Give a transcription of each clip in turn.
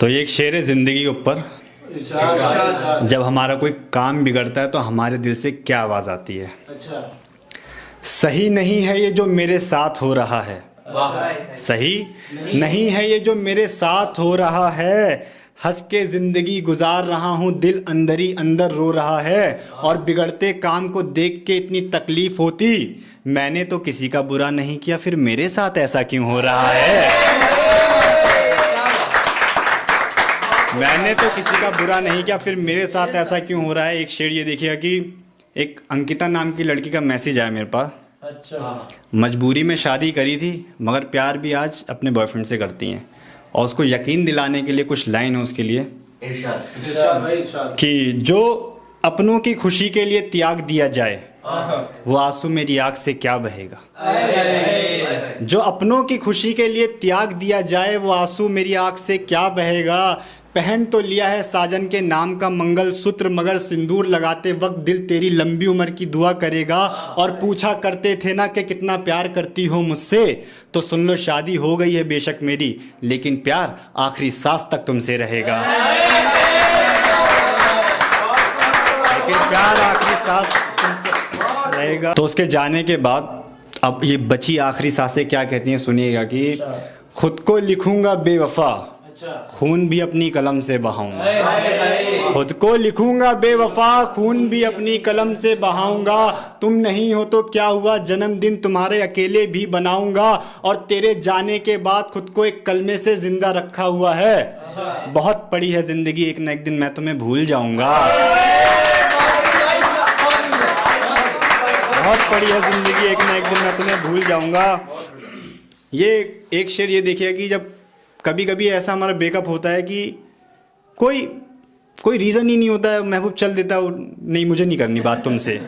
तो ये एक शेर है ज़िंदगी के ऊपर। जब हमारा कोई काम बिगड़ता है तो हमारे दिल से क्या आवाज़ आती है? सही नहीं है ये जो मेरे साथ हो रहा है, सही नहीं है ये जो मेरे साथ हो रहा है। हंस के ज़िंदगी गुजार रहा हूँ, दिल अंदर ही अंदर रो रहा है। और बिगड़ते काम को देख के इतनी तकलीफ होती, मैंने तो किसी का बुरा नहीं किया, फिर मेरे साथ ऐसा क्यों हो रहा है? मैंने तो किसी का बुरा नहीं किया, फिर मेरे साथ ऐसा क्यों हो रहा है। एक शेर ये देखिएगा कि एक अंकिता नाम की लड़की का मैसेज आया मेरे पास। अच्छा। मजबूरी में शादी करी थी मगर प्यार भी आज अपने बॉयफ्रेंड से करती हैं, और उसको यकीन दिलाने के लिए कुछ लाइन है उसके लिए कि जो अपनों की खुशी के लिए त्याग दिया जाए वो आंसू मेरी आंख से क्या बहेगा। जो अपनों की खुशी के लिए त्याग दिया जाए वो आंसू मेरी आंख से क्या बहेगा। पहन तो लिया है साजन के नाम का मंगल सूत्र, मगर सिंदूर लगाते वक्त दिल तेरी लंबी उम्र की दुआ करेगा। और पूछा करते थे ना कि कितना प्यार करती हो मुझसे, तो सुन लो शादी हो गई है बेशक मेरी, लेकिन प्यार आखिरी सांस तक तुमसे रहेगा। लेकिन प्यार आखिरी सांस तुमसे रहेगा। तो उसके जाने के बाद अब ये बची आखिरी सांसें क्या कहती हैं सुनिएगा कि खुद को लिखूंगा बेवफा, खून भी अपनी कलम से बहाऊंगा। खुद को लिखूंगा बेवफा, खून भी अपनी कलम से बहाऊंगा। तुम नहीं हो तो क्या हुआ, जन्मदिन तुम्हारे अकेले भी बनाऊंगा। और तेरे जाने के बाद खुद को एक कलमे से जिंदा रखा हुआ है। बहुत पड़ी है जिंदगी, एक न एक दिन मैं तुम्हें भूल जाऊंगा। बहुत पड़ी है जिंदगी, एक न एक दिन मैं तुम्हें भूल जाऊंगा। ये एक शेर ये देखिए कि जब कभी कभी ऐसा हमारा ब्रेकअप होता है कि कोई रीज़न ही नहीं होता है, महबूब चल देता है, नहीं मुझे नहीं करनी बात तुमसे।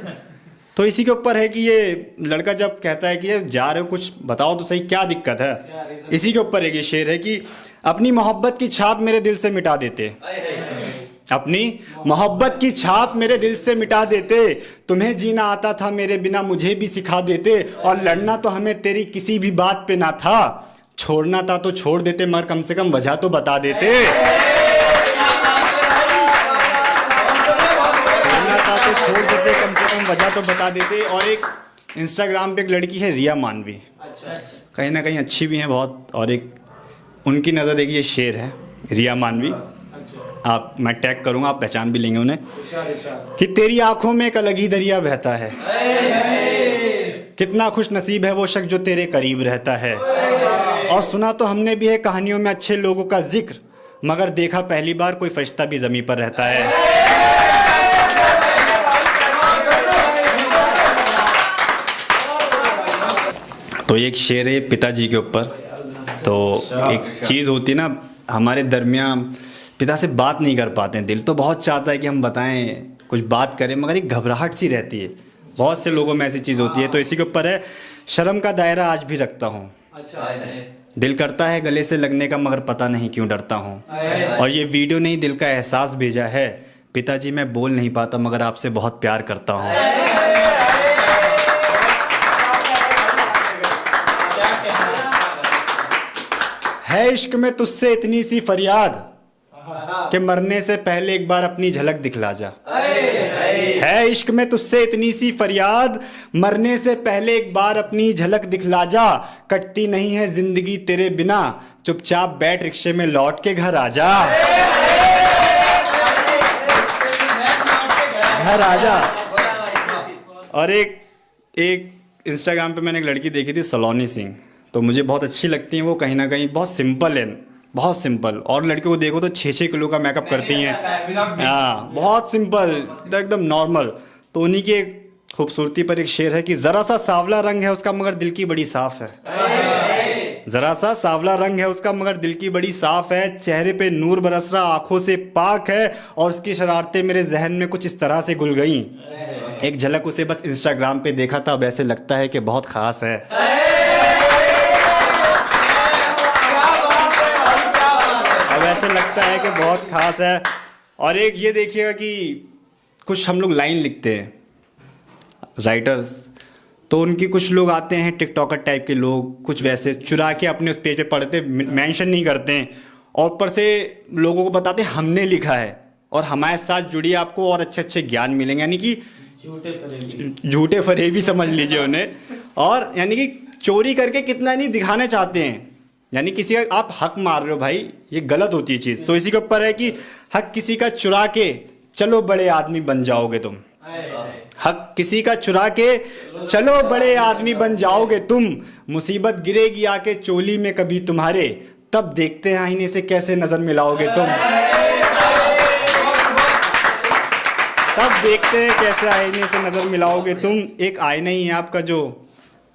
तो इसी के ऊपर है कि ये लड़का जब कहता है कि ये जा रहे हो कुछ बताओ तो सही क्या दिक्कत है। इसी के ऊपर एक ये शेर है कि अपनी मोहब्बत की छाप मेरे दिल से मिटा देते, अपनी मोहब्बत की छाप मेरे दिल से मिटा देते। तुम्हें जीना आता था मेरे बिना, मुझे भी सिखा देते। और लड़ना तो हमें तेरी किसी भी बात पे ना था, छोड़ना था तो छोड़ देते, मगर कम से कम वजह तो बता देते। छोड़ना था तो छोड़ देते, कम से कम वजह तो बता देते। और एक इंस्टाग्राम पे एक लड़की है रिया मानवी, कहीं ना कहीं अच्छी भी है बहुत, और एक उनकी नज़र एक ये शेर है रिया मानवी, आप मैं टैग करूंगा आप पहचान भी लेंगे उन्हें, कि तेरी आंखों में एक अलग ही दरिया बहता है, कितना खुश नसीब है वो शख्स जो तेरे करीब रहता है। और सुना तो हमने भी है कहानियों में अच्छे लोगों का जिक्र, मगर देखा पहली बार कोई फरिश्ता भी ज़मीन पर रहता है। तो एक शेर है पिताजी के ऊपर। तो एक चीज़ होती है ना, हमारे दरमियान पिता से बात नहीं कर पाते हैं, दिल तो बहुत चाहता है कि हम बताएं कुछ बात करें, मगर एक घबराहट सी रहती है, बहुत से लोगों में ऐसी चीज़ होती है। तो इसी के ऊपर है, शर्म का दायरा आज भी रखता हूँ, दिल करता है गले से लगने का, मगर पता नहीं क्यों डरता हूँ। और ये वीडियो नहीं दिल का एहसास भेजा है, पिताजी मैं बोल नहीं पाता मगर आपसे बहुत प्यार करता हूँ। है इश्क में तुझसे इतनी सी फरियाद कि मरने से पहले एक बार अपनी झलक दिखला जा। है इश्क में तुझसे इतनी सी फरियाद, मरने से पहले एक बार अपनी झलक दिखला जा। कटती नहीं है जिंदगी तेरे बिना, चुपचाप बैठ रिक्शे में लौट के घर आ जा। घर आ जा। और एक इंस्टाग्राम पे मैंने एक लड़की देखी थी सलोनी सिंह, तो मुझे बहुत अच्छी लगती है वो, कहीं ना कहीं बहुत सिंपल है, बहुत सिंपल। और लड़कियों को देखो तो 6-6 किलो का मेकअप करती हैं, हाँ बहुत सिंपल एकदम नॉर्मल। तो उन्हीं की खूबसूरती पर एक शेर है कि ज़रा सा सांवला रंग है उसका मगर दिल की बड़ी साफ है। ज़रा सा सांवला रंग है उसका मगर दिल की बड़ी साफ है। चेहरे पे नूर बरस रहा, आंखों से पाक है, और उसकी शरारतें मेरे जहन में कुछ इस तरह से घुल गई। एक झलक उसे बस इंस्टाग्राम पे देखा था, अब ऐसे लगता है कि बहुत खास है। अब ऐसे लगता है कि बहुत खास है। और एक ये देखिएगा कि कुछ हम लोग लाइन लिखते हैं राइटर्स, तो उनकी कुछ लोग आते हैं टिकटॉकर टाइप के लोग, कुछ वैसे चुरा के अपने उस पेज पे पढ़ते, मेंशन नहीं करते हैं, और ऊपर से लोगों को बताते हमने लिखा है, और हमारे साथ जुड़िए, आपको और अच्छे अच्छे ज्ञान मिलेंगे। यानी कि झूठे फरेबी समझ लीजिए उन्हें। और यानी कि चोरी करके कितना नहीं दिखाना चाहते हैं, यानी किसी का आप हक मार रहे हो भाई, ये गलत होती है चीज़। तो इसी के ऊपर है कि हक किसी का चुरा के चलो बड़े आदमी बन जाओगे तुम, हक किसी का चुरा के चलो बड़े आदमी बन जाओगे तुम, मुसीबत गिरेगी आके चोली में कभी तुम्हारे, तब देखते हैं आईने से कैसे नजर मिलाओगे तुम, तब देखते हैं कैसे आईने से नजर मिलाओगे तुम। एक आईना ही है आपका जो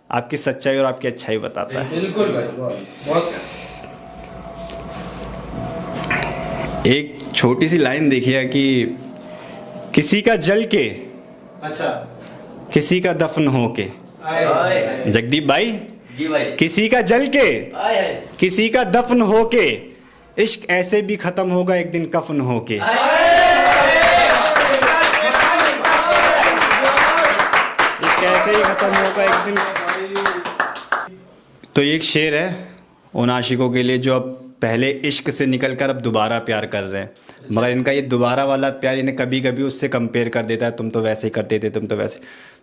आपकी सच्चाई और आपकी अच्छाई बताता है। बिल्कुल भाई, बहुत। एक छोटी सी लाइन देखिए कि किसी का जल के, अच्छा, किसी का दफन हो के, जगदीप भाई जी भाई, किसी का जल के किसी का दफन हो के, इश्क ऐसे भी खत्म होगा एक दिन कफन हो के। इश्क ऐसे ही खत्म होगा एक दिन। तो ये एक शेर है उन आशिकों के लिए जो अब पहले इश्क से निकलकर अब दोबारा प्यार कर रहे हैं, मगर इनका ये दोबारा वाला प्यार इन्हें कभी कभी उससे कंपेयर कर देता है, तुम तो वैसे ही करते थे, तुम तो वैसे।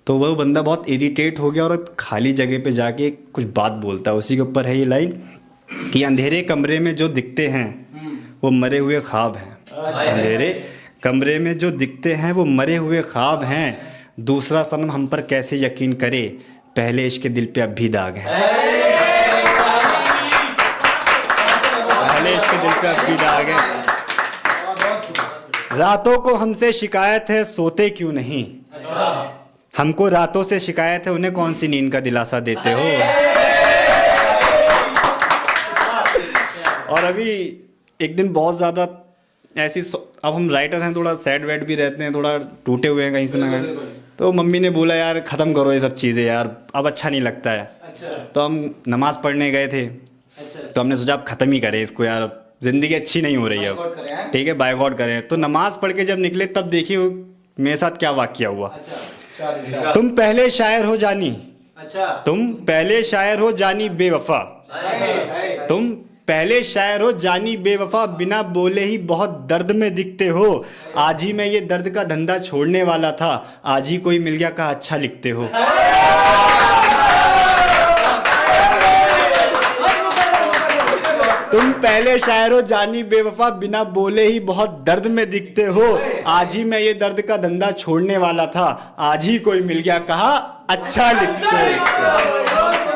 तो वो बंदा बहुत इरिटेट हो गया और खाली जगह पे जाके कुछ बात बोलता है। उसी के ऊपर है ये लाइन कि अंधेरे कमरे में जो दिखते हैं वो मरे हुए ख्वाब हैं। अंधेरे कमरे में जो दिखते हैं वो मरे हुए ख्वाब हैं, दूसरा सनम हम पर कैसे यकीन करे, पहले इश्क के दिल पे अब भी दाग है। पहले इश्क के दिल पे अब भी दाग है। रातों को हमसे शिकायत है सोते क्यों नहीं, हमको रातों से शिकायत है उन्हें कौन सी नींद का दिलासा देते हो। और अभी एक दिन बहुत ज़्यादा ऐसी, अब हम राइटर हैं, थोड़ा सैड वैड भी रहते हैं, थोड़ा टूटे हुए हैं कहीं से ना कहीं, तो मम्मी ने बोला यार ख़त्म करो ये सब चीज़ें यार, अब अच्छा नहीं लगता है। तो हम नमाज़ पढ़ने गए थे, तो हमने सोचा अब ख़त्म ही करें इसको यार, ज़िंदगी अच्छी नहीं हो रही है अब, ठीक है बायकॉट करें। तो नमाज़ पढ़ के जब निकले तब देखिए मेरे साथ क्या वाक़या हुआ। तुम पहले शायर हो जानी, तुम पहले शायर हो जानी बेवफा, तुम पहले शायर हो जानी बेवफा, बिना बोले ही बहुत दर्द में दिखते हो, आज ही मैं ये दर्द का धंधा छोड़ने वाला था, आज ही कोई मिल गया कहा अच्छा लिखते हो। तुम पहले शायर हो जानी बेवफा, बिना बोले ही बहुत दर्द में दिखते हो, आज ही मैं ये दर्द का धंधा छोड़ने वाला था, आज ही कोई मिल गया कहा अच्छा लिखते हो।